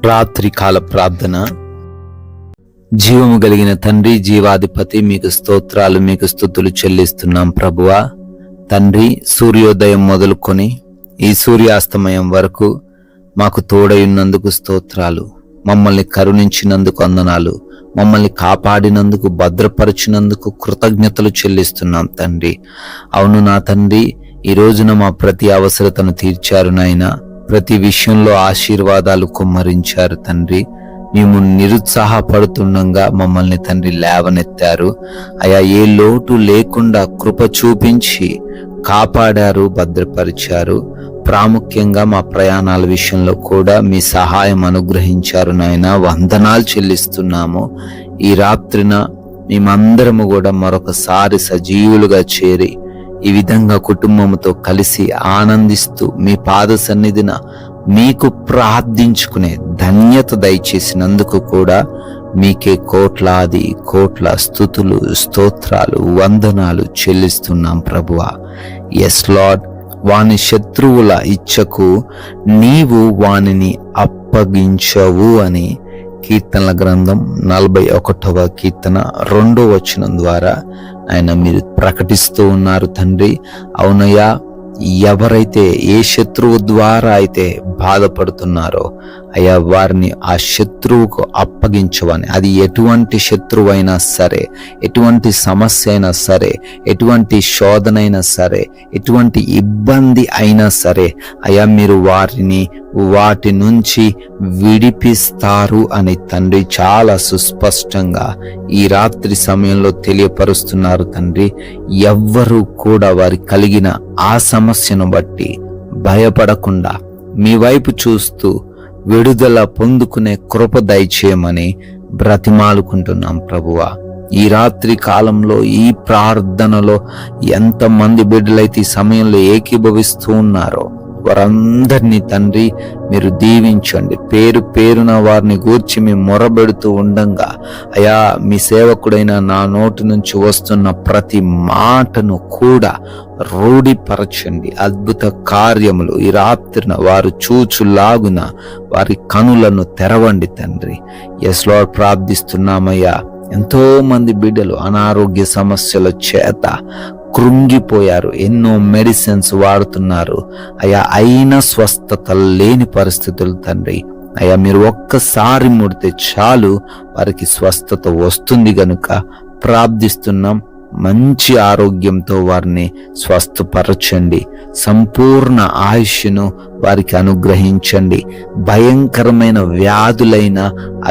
రాత్రికాల ప్రార్థన. జీవము కలిగిన తండ్రి, జీవాధిపతి, మీకు స్తోత్రాలు, మీకు స్తుతులు చెల్లిస్తున్నాం ప్రభువా. తండ్రి, సూర్యోదయం మొదలుకొని ఈ సూర్యాస్తమయం వరకు మాకు తోడయున్నందుకు స్తోత్రాలు. మమ్మల్ని కరుణించినందుకు వందనాలు. మమ్మల్ని కాపాడినందుకు, భద్రపరిచినందుకు కృతజ్ఞతలు చెల్లిస్తున్నాం తండ్రి. అవును నా తండ్రి, ఈ రోజున మా ప్రతి అవసరతను తీర్చారు నాయనా. ప్రతి విషయంలో ఆశీర్వాదాలు కుమ్మరించారు తండ్రి. మేము నిరుత్సాహపడుతుండగా మమ్మల్ని తండ్రి లేవనెత్తారు అయా. ఏ లోటు లేకుండా కృప చూపించి కాపాడారు, భద్రపరిచారు. ప్రాముఖ్యంగా మా ప్రయాణాల విషయంలో కూడా మీ సహాయం అనుగ్రహించారు నాయన. వందనాలు చెల్లిస్తున్నాము. ఈ రాత్రిన మేమందరము కూడా మరొకసారి సజీవులుగా చేరి ఈ విధంగా కుటుంబంతో కలిసి ఆనందిస్తూ మీ పాద సన్నిధిన మీకు ప్రార్థించుకునే ధన్యత దయచేసినందుకు కూడా మీకే కోట్లాది కోట్ల స్తుతులు, స్తోత్రాలు, వందనాలు చెల్లిస్తున్నాం ప్రభువా. ఎస్ లార్డ్, వాని శత్రువుల ఇచ్చకు నీవు వానిని అప్పగించవు అని కీర్తనల గ్రంథం 41వ కీర్తన 2వ వచనం ద్వారా ఆయన మీరు ప్రకటిస్తూ ఉన్నారు తండ్రి. అవునయ్యా, ఎవరైతే ఏ శత్రువు ద్వారా అయితే బాధపడుతున్నారో అయ్యా, వారిని ఆ శత్రువుకు అప్పగించవని. అది ఎటువంటి శత్రువు అయినా సరే, ఎటువంటి సమస్య అయినా సరే, ఎటువంటి శోధనైనా సరే, ఎటువంటి ఇబ్బంది అయినా సరే అయ్యా, మీరు వాటి నుంచి విడిపిస్తారు అని తండ్రి చాలా సుస్పష్టంగా ఈ రాత్రి సమయంలో తెలియపరుస్తున్నారు తండ్రి. ఎవ్వరూ కూడా వారి కలిగిన ఆ సమస్యను బట్టి భయపడకుండా మీ వైపు చూస్తూ విడుదల పొందుకునే కృప దయచేయమని బ్రతిమాలుకుంటున్నాం ప్రభువా. ఈ రాత్రి కాలంలో ఈ ప్రార్థనలో ఎంతమంది బిడ్డలైతే ఈ సమయంలో ఏకీభవిస్తూ ఉన్నారో వారందరినీ తండ్రి మీరు దీవించండి. పేరు పేరున వారిని గూర్చి మేము మొరబెడుతూ ఉండంగా అయా, మీ సేవకుడైన నా నోటి నుంచి వస్తున్న ప్రతి మాటను కూడా రూఢిపరచండి. అద్భుత కార్యములు ఈ రాత్రిన వారు చూచులాగున వారి కనులను తెరవండి తండ్రి. ఎస్ లార్డ్, ప్రార్థిస్తున్నామయ్యా. ఎంతో మంది బిడ్డలు అనారోగ్య సమస్యల చేత కృంగిపోయారు. ఎన్నో మెడిసిన్స్ వాడుతున్నారు అయ్యా, అయినా స్వస్థత లేని పరిస్థితులు తండ్రి. అయ్యా, మీరు ఒక్కసారి ముడితే చాలు వారికి స్వస్థత వస్తుంది గనుక ప్రార్థిస్తున్నాం. మంచి ఆరోగ్యంతో వారిని స్వస్థపరచండి. సంపూర్ణ ఆయుష్ను వారికి అనుగ్రహించండి. భయంకరమైన వ్యాధులైన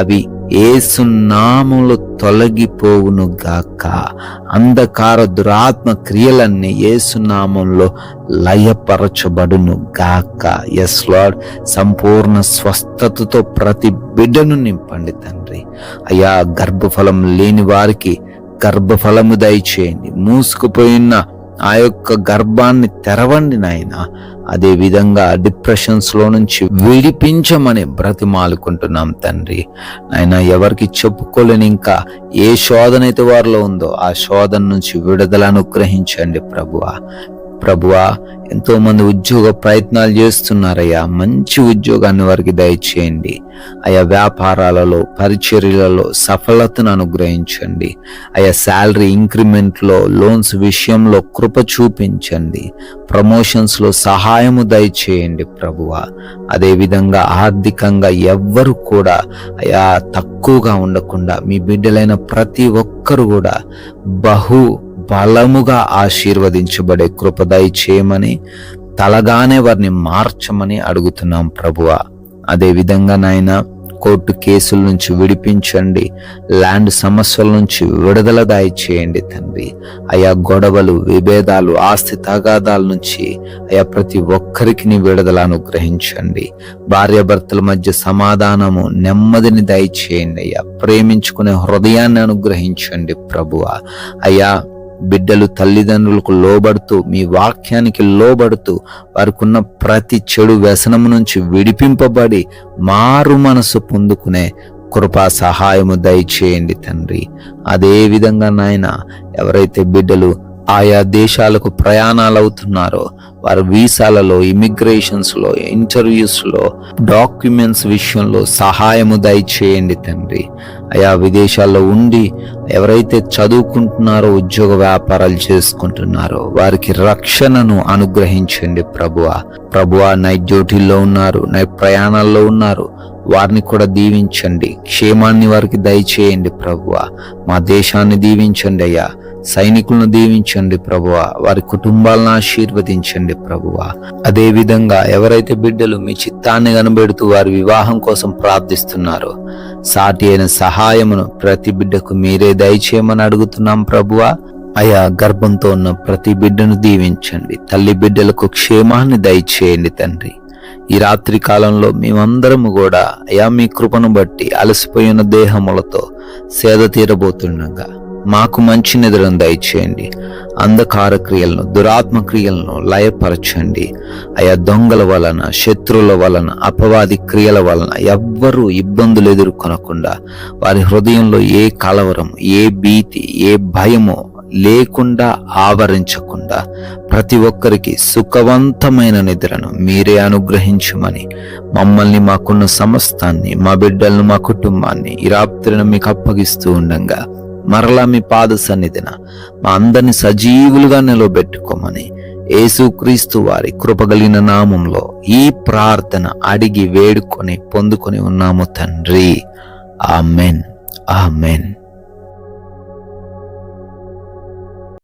అవి యేసు నామములో తొలగిపోవును గాక. అంధకార దురాత్మ క్రియలన్నీ యేసు నామములో లయపరచబడును గాక. ఎస్ లార్డ్, సంపూర్ణ స్వస్థతతో ప్రతి బిడ్డను నింపండి తండ్రి. అయ్యా, గర్భఫలం లేని వారికి గర్భఫలము దయచేయండి. మూసుకుపోయిన ఆ యొక్క గర్భాన్ని తెరవండి నాయన. అదే విధంగా డిప్రెషన్స్ లో నుంచి విడిపించమని బ్రతిమాలుకుంటున్నాం తండ్రి. నాయన, ఎవరికి చెప్పుకోలేని ఇంకా ఏ శోధన అయితే వారిలో ఉందో ఆ శోధన నుంచి విడుదల అనుగ్రహించండి ప్రభువా. ప్రభువా, ఎంతో మంది ఉద్యోగ ప్రయత్నాలు చేస్తున్నారయ్యా. మంచి ఉద్యోగాన్ని వారికి దయచేయండి అయ్యా. వ్యాపారాలలో, పరిచర్యలలో సఫలతను అనుగ్రహించండి అయ్యా. శాలరీ ఇంక్రిమెంట్ లో, లోన్స్ విషయంలో కృప చూపించండి. ప్రమోషన్స్ లో సహాయము దయచేయండి ప్రభువా. అదే విధంగా ఆర్థికంగా ఎవ్వరు కూడా అయ్యా తక్కువగా ఉండకుండా మీ బిడ్డలైన ప్రతి ఒక్కరు కూడా బహు బలముగా ఆశీర్వదించబడే కృప దయచేయమని, తలగానే వారిని మార్చమని అడుగుతున్నాం ప్రభువా. అదే విధంగా నాయన, కోర్టు కేసుల నుంచి విడిపించండి. ల్యాండ్ సమస్యల నుంచి విడుదల దయచేయండి తండ్రి. అయా, గొడవలు, విభేదాలు, ఆస్తి తగాదాల నుంచి అయా ప్రతి ఒక్కరికి విడుదల అనుగ్రహించండి. భార్యాభర్తల మధ్య సమాధానము, నెమ్మదిని దయచేయండి అయ్యా. ప్రేమించుకునే హృదయాన్ని అనుగ్రహించండి ప్రభువా. అయ్యా, బిడ్డలు తల్లిదండ్రులకు లోబడుతూ, మీ వాక్యానికి లోబడుతూ వారికున్న ప్రతి చెడు వ్యసనము నుంచి విడిపింపబడి మారు మనసు పొందుకునే కృపా సహాయము దయచేయండి తండ్రి. అదే విధంగా నాయన, ఎవరైతే బిడ్డలు ఆయా దేశాలకు ప్రయాణాలు అవుతున్నారో వారి వీసాలలో, ఇమిగ్రేషన్స్లో, ఇంటర్వ్యూస్లో, డాక్యుమెంట్స్ విషయంలో సహాయము దయచేయండి తండ్రి. ఆయా విదేశాల్లో ఉండి ఎవరైతే చదువుకుంటున్నారో, ఉద్యోగ వ్యాపారాలు చేసుకుంటున్నారో వారికి రక్షణను అనుగ్రహించండి ప్రభువా. నైట్ డ్యూటీల్లో ఉన్నారు, నైట్ ప్రయాణాల్లో ఉన్నారు, వారిని కూడా దీవించండి. క్షేమాన్ని వారికి దయచేయండి ప్రభువా. మా దేశాన్ని దీవించండి అయ్యా. సైనికులను దీవించండి ప్రభువా. వారి కుటుంబాలను ఆశీర్వదించండి ప్రభువా. అదే విధంగా ఎవరైతే బిడ్డలు మీ చిత్తాన్ని కనబెడుతూ వారి వివాహం కోసం ప్రార్థిస్తున్నారో సాటి అయిన సహాయమును ప్రతి బిడ్డకు మీరే దయచేయమని అడుగుతున్నాం ప్రభువా. అయా గర్భంతో ఉన్న ప్రతి బిడ్డను దీవించండి. తల్లి బిడ్డలకు క్షేమాన్ని దయచేయండి తండ్రి. ఈ రాత్రి కాలంలో మేమందరము కూడా అయా మీ కృపను బట్టి అలసిపోయిన దేహములతో సేద తీరబోతుండగా మాకు మంచి నిద్రను దయచేయండి. అంధకార క్రియలను, దురాత్మ క్రియలను లయపరచండి. అయా దొంగల వలన, శత్రువుల వలన, అపవాది క్రియల వలన ఎవ్వరూ ఇబ్బందులు ఎదుర్కొనకుండా వారి హృదయంలో ఏ కలవరం, ఏ భీతి, ఏ భయమో లేకుండా ఆవరించకుండా ప్రతి ఒక్కరికి సుఖవంతమైన నిద్రను మీరే అనుగ్రహించమని మమ్మల్ని, మాకున్న సమస్తాన్ని, మా బిడ్డలను, మా కుటుంబాన్ని ఈ రాత్రిని మీకు అప్పగిస్తూ ఉండగా మరలా మీ పాద సన్నిధిన మా అందరిని సజీవులుగా నిలబెట్టుకోమని యేసుక్రీస్తు వారి కృపగలిగిన నామంలో ఈ ప్రార్థన అడిగి వేడుకొని పొందుకొని ఉన్నాము తండ్రి. Amen, amen.